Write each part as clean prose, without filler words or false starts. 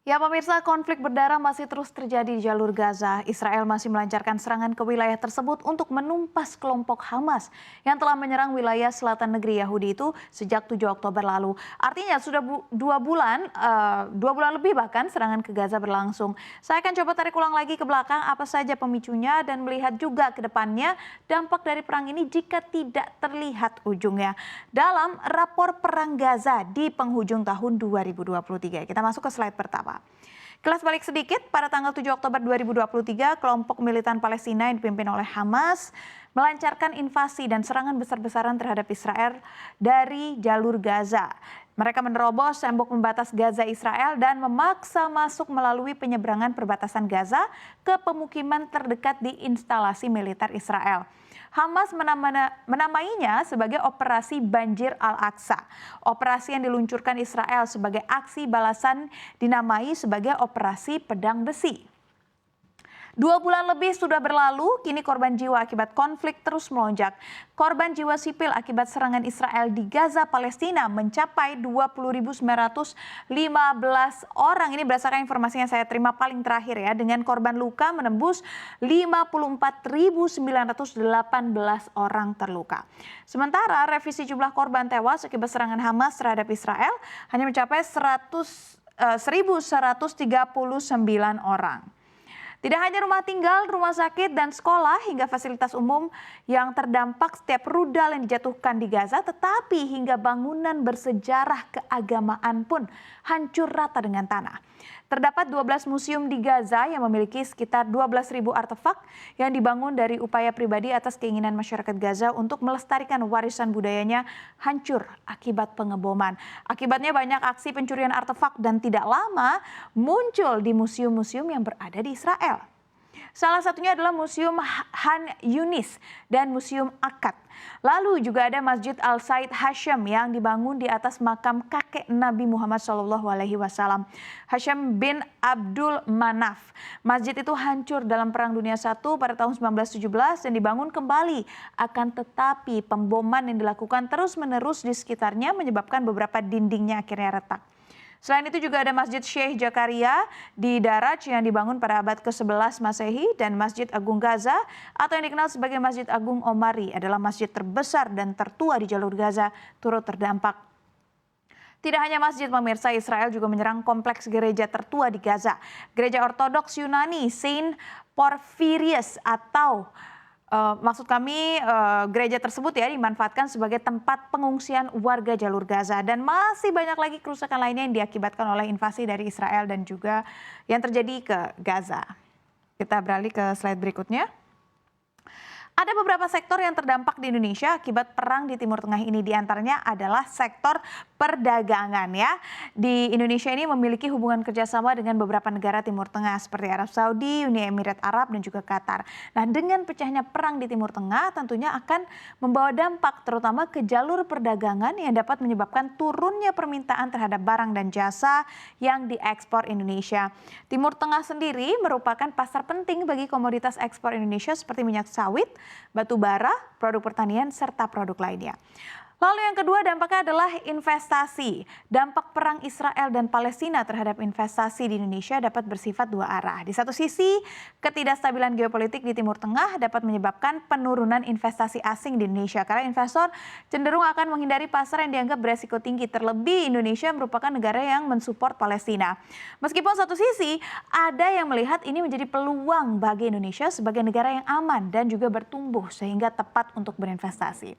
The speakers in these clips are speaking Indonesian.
Ya pemirsa, konflik berdarah masih terus terjadi di jalur Gaza. Israel masih melancarkan serangan ke wilayah tersebut untuk menumpas kelompok Hamas yang telah menyerang wilayah selatan negeri Yahudi itu sejak 7 Oktober lalu. Artinya sudah 2 bulan lebih bahkan serangan ke Gaza berlangsung. Saya akan coba tarik ulang lagi ke belakang apa saja pemicunya dan melihat juga ke depannya dampak dari perang ini jika tidak terlihat ujungnya. Dalam rapor perang Gaza di penghujung tahun 2023. Kita masuk ke slide pertama. Kilas balik sedikit, pada tanggal 7 Oktober 2023, kelompok militan Palestina yang dipimpin oleh Hamas melancarkan invasi dan serangan besar-besaran terhadap Israel dari jalur Gaza. Mereka menerobos tembok pembatas Gaza Israel dan memaksa masuk melalui penyeberangan perbatasan Gaza ke pemukiman terdekat di instalasi militer Israel. Hamas menamainya sebagai Operasi Banjir Al-Aqsa. Operasi yang diluncurkan Israel sebagai aksi balasan dinamai sebagai Operasi Pedang Besi. 2 bulan lebih sudah berlalu, kini korban jiwa akibat konflik terus melonjak. Korban jiwa sipil akibat serangan Israel di Gaza, Palestina mencapai 20.915 orang. Ini berdasarkan informasi yang saya terima paling terakhir ya, dengan korban luka menembus 54.918 orang terluka. Sementara revisi jumlah korban tewas akibat serangan Hamas terhadap Israel hanya mencapai 1.139 orang. Tidak hanya rumah tinggal, rumah sakit, dan sekolah hingga fasilitas umum yang terdampak setiap rudal yang dijatuhkan di Gaza, tetapi hingga bangunan bersejarah keagamaan pun hancur rata dengan tanah. Terdapat 12 museum di Gaza yang memiliki sekitar 12.000 artefak yang dibangun dari upaya pribadi atas keinginan masyarakat Gaza untuk melestarikan warisan budayanya hancur akibat pengeboman. Akibatnya banyak aksi pencurian artefak dan tidak lama muncul di museum-museum yang berada di Israel. Salah satunya adalah Museum Han Yunis dan Museum Akkad. Lalu juga ada Masjid Al-Said Hashim yang dibangun di atas makam kakek Nabi Muhammad SAW, Hashim bin Abdul Manaf. Masjid itu hancur dalam Perang Dunia I pada tahun 1917 dan dibangun kembali. Akan tetapi pemboman yang dilakukan terus-menerus di sekitarnya menyebabkan beberapa dindingnya akhirnya retak. Selain itu juga ada Masjid Sheikh Zakaria di Daraj yang dibangun pada abad ke-11 Masehi, dan Masjid Agung Gaza atau yang dikenal sebagai Masjid Agung Omari adalah masjid terbesar dan tertua di jalur Gaza turut terdampak. Tidak hanya masjid pemirsa, Israel juga menyerang kompleks gereja tertua di Gaza. Gereja Ortodoks Yunani Saint Porphyrius atau gereja tersebut ya dimanfaatkan sebagai tempat pengungsian warga jalur Gaza, dan masih banyak lagi kerusakan lainnya yang diakibatkan oleh invasi dari Israel dan juga yang terjadi ke Gaza. Kita beralih ke slide berikutnya. Ada beberapa sektor yang terdampak di Indonesia akibat perang di Timur Tengah ini. Di antaranya adalah sektor perdagangan ya. Di Indonesia ini memiliki hubungan kerjasama dengan beberapa negara Timur Tengah seperti Arab Saudi, Uni Emirat Arab, dan juga Qatar. Nah, dengan pecahnya perang di Timur Tengah tentunya akan membawa dampak terutama ke jalur perdagangan yang dapat menyebabkan turunnya permintaan terhadap barang dan jasa yang diekspor Indonesia. Timur Tengah sendiri merupakan pasar penting bagi komoditas ekspor Indonesia seperti minyak sawit, batu bara, produk pertanian, serta produk lainnya. Lalu yang kedua dampaknya adalah investasi. Dampak perang Israel dan Palestina terhadap investasi di Indonesia dapat bersifat dua arah. Di satu sisi, ketidakstabilan geopolitik di Timur Tengah dapat menyebabkan penurunan investasi asing di Indonesia karena investor cenderung akan menghindari pasar yang dianggap beresiko tinggi. Terlebih Indonesia merupakan negara yang mensupport Palestina. Meskipun satu sisi, ada yang melihat ini menjadi peluang bagi Indonesia sebagai negara yang aman dan juga bertumbuh sehingga tepat untuk berinvestasi.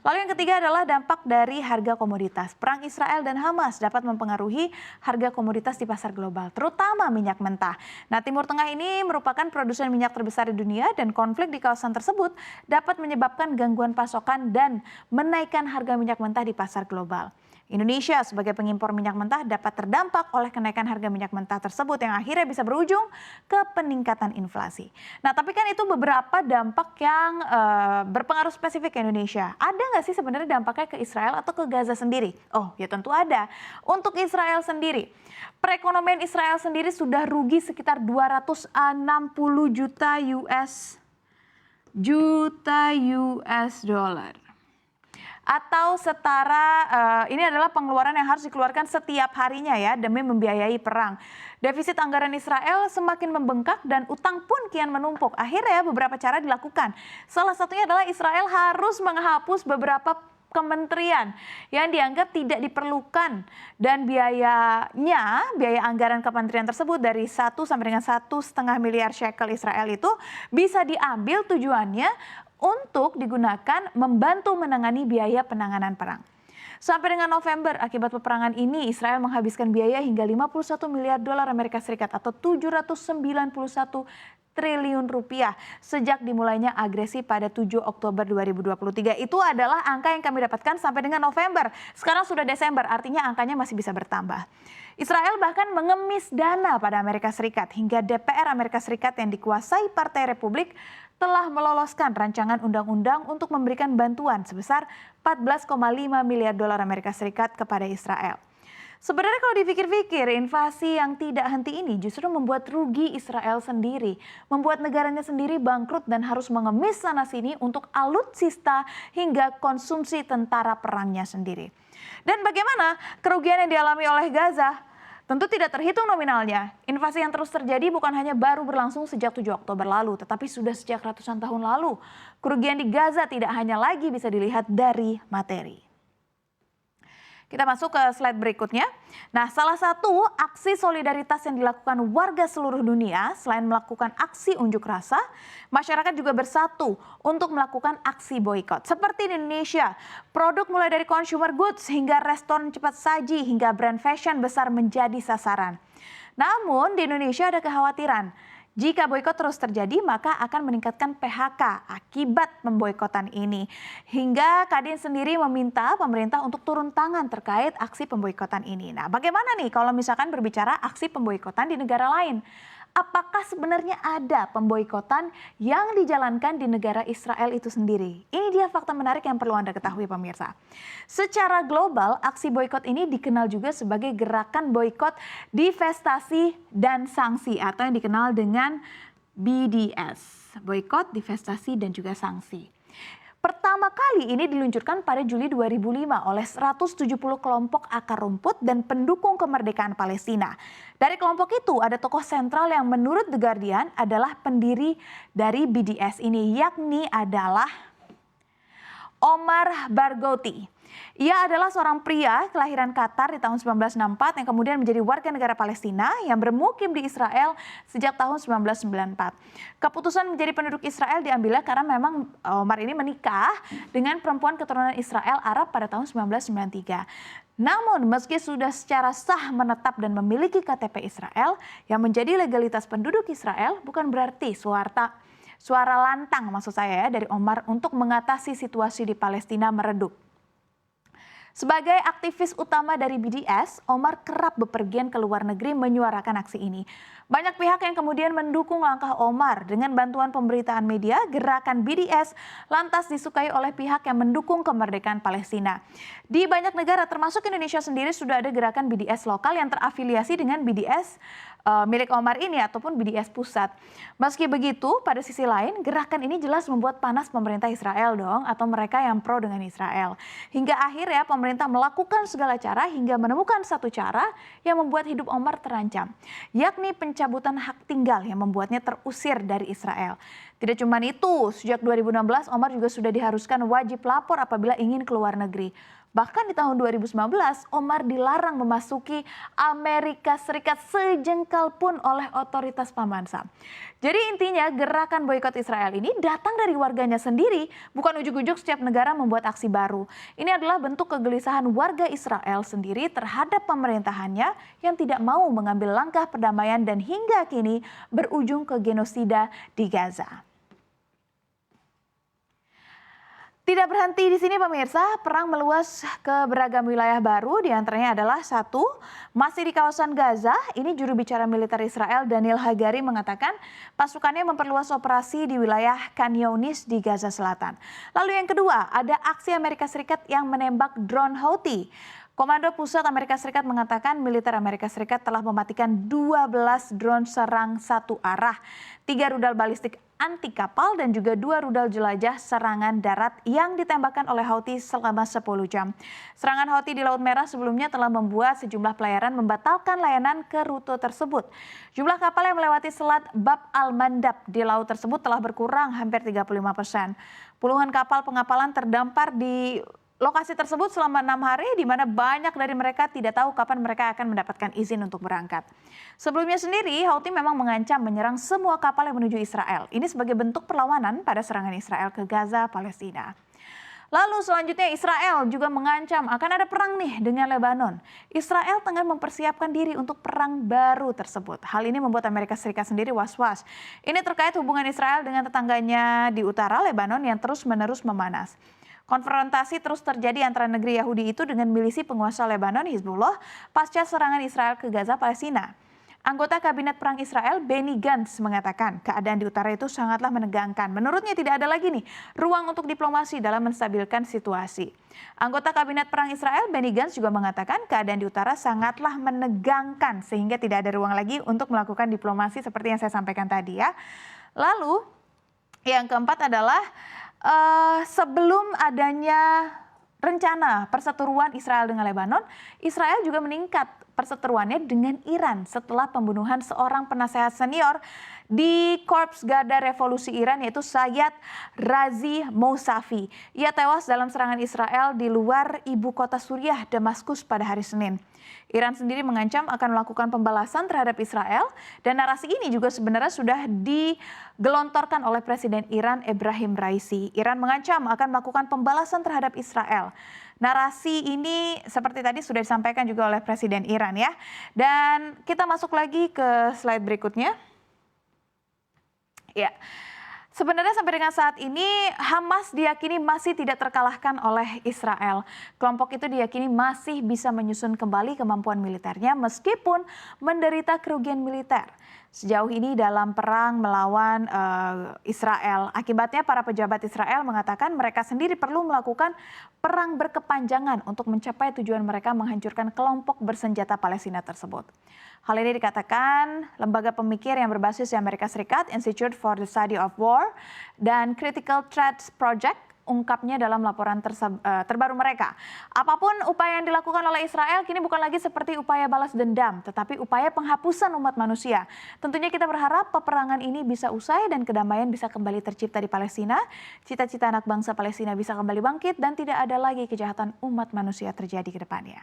Lalu yang ketiga adalah dampak dari harga komoditas. Perang Israel dan Hamas dapat mempengaruhi harga komoditas di pasar global, terutama minyak mentah. Nah, Timur Tengah ini merupakan produsen minyak terbesar di dunia dan konflik di kawasan tersebut dapat menyebabkan gangguan pasokan dan menaikkan harga minyak mentah di pasar global. Indonesia sebagai pengimpor minyak mentah dapat terdampak oleh kenaikan harga minyak mentah tersebut yang akhirnya bisa berujung ke peningkatan inflasi. Nah, tapi kan itu beberapa dampak yang berpengaruh spesifik ke Indonesia. Ada nggak sih sebenarnya dampaknya ke Israel atau ke Gaza sendiri? Oh, ya tentu ada. Untuk Israel sendiri, perekonomian Israel sendiri sudah rugi sekitar 260 juta US dollar. atau setara ini adalah pengeluaran yang harus dikeluarkan setiap harinya ya demi membiayai perang. Defisit anggaran Israel semakin membengkak dan utang pun kian menumpuk. Akhirnya beberapa cara dilakukan. Salah satunya adalah Israel harus menghapus beberapa kementerian yang dianggap tidak diperlukan dan biaya anggaran kementerian tersebut dari 1 sampai dengan 1,5 miliar shekel Israel itu bisa diambil tujuannya untuk digunakan membantu menangani biaya penanganan perang. Sampai dengan November, akibat peperangan ini Israel menghabiskan biaya hingga 51 miliar dolar Amerika Serikat atau 791 triliun rupiah sejak dimulainya agresi pada 7 Oktober 2023. Itu adalah angka yang kami dapatkan sampai dengan November. Sekarang sudah Desember, artinya angkanya masih bisa bertambah. Israel bahkan mengemis dana pada Amerika Serikat hingga DPR Amerika Serikat yang dikuasai Partai Republik telah meloloskan rancangan undang-undang untuk memberikan bantuan sebesar 14,5 miliar dolar Amerika Serikat kepada Israel. Sebenarnya kalau dipikir-pikir, invasi yang tidak henti ini justru membuat rugi Israel sendiri. Membuat negaranya sendiri bangkrut dan harus mengemis sana-sini untuk alutsista hingga konsumsi tentara perangnya sendiri. Dan bagaimana kerugian yang dialami oleh Gaza? Tentu tidak terhitung nominalnya. Invasi yang terus terjadi bukan hanya baru berlangsung sejak 7 Oktober lalu, tetapi sudah sejak ratusan tahun lalu. Kerugian di Gaza tidak hanya lagi bisa dilihat dari materi. Kita masuk ke slide berikutnya. Nah, salah satu aksi solidaritas yang dilakukan warga seluruh dunia selain melakukan aksi unjuk rasa, masyarakat juga bersatu untuk melakukan aksi boikot. Seperti di Indonesia, produk mulai dari consumer goods hingga restoran cepat saji hingga brand fashion besar menjadi sasaran. Namun di Indonesia ada kekhawatiran. Jika boikot terus terjadi, maka akan meningkatkan PHK akibat pemboikotan ini. Hingga Kadin sendiri meminta pemerintah untuk turun tangan terkait aksi pemboikotan ini. Nah, bagaimana nih kalau misalkan berbicara aksi pemboikotan di negara lain? Apakah sebenarnya ada pemboikotan yang dijalankan di negara Israel itu sendiri? Ini dia fakta menarik yang perlu Anda ketahui pemirsa. Secara global, aksi boikot ini dikenal juga sebagai gerakan boikot, divestasi, dan sanksi atau yang dikenal dengan BDS. Boikot, divestasi, dan juga sanksi. Pertama kali ini diluncurkan pada Juli 2005 oleh 170 kelompok akar rumput dan pendukung kemerdekaan Palestina. Dari kelompok itu ada tokoh sentral yang menurut The Guardian adalah pendiri dari BDS ini, yakni adalah Omar Barghouti. Ia adalah seorang pria kelahiran Qatar di tahun 1964 yang kemudian menjadi warga negara Palestina yang bermukim di Israel sejak tahun 1994. Keputusan menjadi penduduk Israel diambilnya karena memang Omar ini menikah dengan perempuan keturunan Israel Arab pada tahun 1993. Namun meski sudah secara sah menetap dan memiliki KTP Israel yang menjadi legalitas penduduk Israel, bukan berarti suara lantang maksud saya ya dari Omar untuk mengatasi situasi di Palestina meredup. Sebagai aktivis utama dari BDS, Omar kerap bepergian ke luar negeri menyuarakan aksi ini. Banyak pihak yang kemudian mendukung langkah Omar. Dengan bantuan pemberitaan media, gerakan BDS lantas disukai oleh pihak yang mendukung kemerdekaan Palestina. Di banyak negara termasuk Indonesia sendiri sudah ada gerakan BDS lokal yang terafiliasi dengan BDS milik Omar ini ataupun BDS pusat. Meski begitu, pada sisi lain gerakan ini jelas membuat panas pemerintah Israel dong atau mereka yang pro dengan Israel. Hingga akhirnya pemerintah melakukan segala cara hingga menemukan satu cara yang membuat hidup Omar terancam, yakni pencabutan hak tinggal yang membuatnya terusir dari Israel. Tidak cuma itu, sejak 2016 Omar juga sudah diharuskan wajib lapor apabila ingin ke luar negeri. Bahkan di tahun 2019, Omar dilarang memasuki Amerika Serikat sejengkal pun oleh otoritas Paman Sam. Jadi intinya gerakan boikot Israel ini datang dari warganya sendiri, bukan ujuk-ujuk setiap negara membuat aksi baru. Ini adalah bentuk kegelisahan warga Israel sendiri terhadap pemerintahannya yang tidak mau mengambil langkah perdamaian dan hingga kini berujung ke genosida di Gaza. Tidak berhenti di sini pemirsa, perang meluas ke beragam wilayah baru, diantaranya adalah satu, masih di kawasan Gaza. Ini juru bicara militer Israel Daniel Hagari mengatakan pasukannya memperluas operasi di wilayah Khan Younis di Gaza Selatan. Lalu yang kedua, ada aksi Amerika Serikat yang menembak drone Houthi. Komando Pusat Amerika Serikat mengatakan militer Amerika Serikat telah mematikan 12 drone serang satu arah, 3 rudal balistik anti kapal dan juga 2 rudal jelajah serangan darat yang ditembakkan oleh Houthi selama 10 jam. Serangan Houthi di Laut Merah sebelumnya telah membuat sejumlah pelayaran membatalkan layanan ke rute tersebut. Jumlah kapal yang melewati selat Bab al-Mandab di laut tersebut telah berkurang hampir 35%. Puluhan kapal pengapalan terdampar di lokasi tersebut selama 6 hari, di mana banyak dari mereka tidak tahu kapan mereka akan mendapatkan izin untuk berangkat. Sebelumnya sendiri, Houthi memang mengancam menyerang semua kapal yang menuju Israel. Ini sebagai bentuk perlawanan pada serangan Israel ke Gaza, Palestina. Lalu selanjutnya Israel juga mengancam akan ada perang nih dengan Lebanon. Israel tengah mempersiapkan diri untuk perang baru tersebut. Hal ini membuat Amerika Serikat sendiri was-was. Ini terkait hubungan Israel dengan tetangganya di utara Lebanon yang terus-menerus memanas. Konfrontasi terus terjadi antara negeri Yahudi itu dengan milisi penguasa Lebanon Hizbullah pasca serangan Israel ke Gaza, Palestina. Anggota Kabinet Perang Israel Benny Gantz mengatakan keadaan di utara itu sangatlah menegangkan. Menurutnya tidak ada lagi nih ruang untuk diplomasi dalam menstabilkan situasi. Anggota Kabinet Perang Israel Benny Gantz juga mengatakan keadaan di utara sangatlah menegangkan sehingga tidak ada ruang lagi untuk melakukan diplomasi seperti yang saya sampaikan tadi ya. Lalu yang keempat adalah sebelum adanya rencana perseteruan Israel dengan Lebanon, Israel juga meningkat perseteruannya dengan Iran setelah pembunuhan seorang penasehat senior di Korps Garda Revolusi Iran yaitu Sayyad Razi Mousavi. Ia tewas dalam serangan Israel di luar ibu kota Suriah, Damaskus pada hari Senin. Iran sendiri mengancam akan melakukan pembalasan terhadap Israel dan narasi ini juga sebenarnya sudah digelontorkan oleh Presiden Iran Ebrahim Raisi. Iran mengancam akan melakukan pembalasan terhadap Israel. Narasi ini seperti tadi sudah disampaikan juga oleh Presiden Iran ya. Dan kita masuk lagi ke slide berikutnya. Ya. Sebenarnya sampai dengan saat ini Hamas diyakini masih tidak terkalahkan oleh Israel. Kelompok itu diyakini masih bisa menyusun kembali kemampuan militernya meskipun menderita kerugian militer. Sejauh ini dalam perang melawan Israel, akibatnya para pejabat Israel mengatakan mereka sendiri perlu melakukan perang berkepanjangan untuk mencapai tujuan mereka menghancurkan kelompok bersenjata Palestina tersebut. Hal ini dikatakan lembaga pemikir yang berbasis di Amerika Serikat, Institute for the Study of War dan Critical Threats Project, ungkapnya dalam laporan terbaru mereka. Apapun upaya yang dilakukan oleh Israel kini bukan lagi seperti upaya balas dendam, tetapi upaya penghapusan umat manusia. Tentunya kita berharap peperangan ini bisa usai dan kedamaian bisa kembali tercipta di Palestina. Cita-cita anak bangsa Palestina bisa kembali bangkit dan tidak ada lagi kejahatan umat manusia terjadi ke depannya.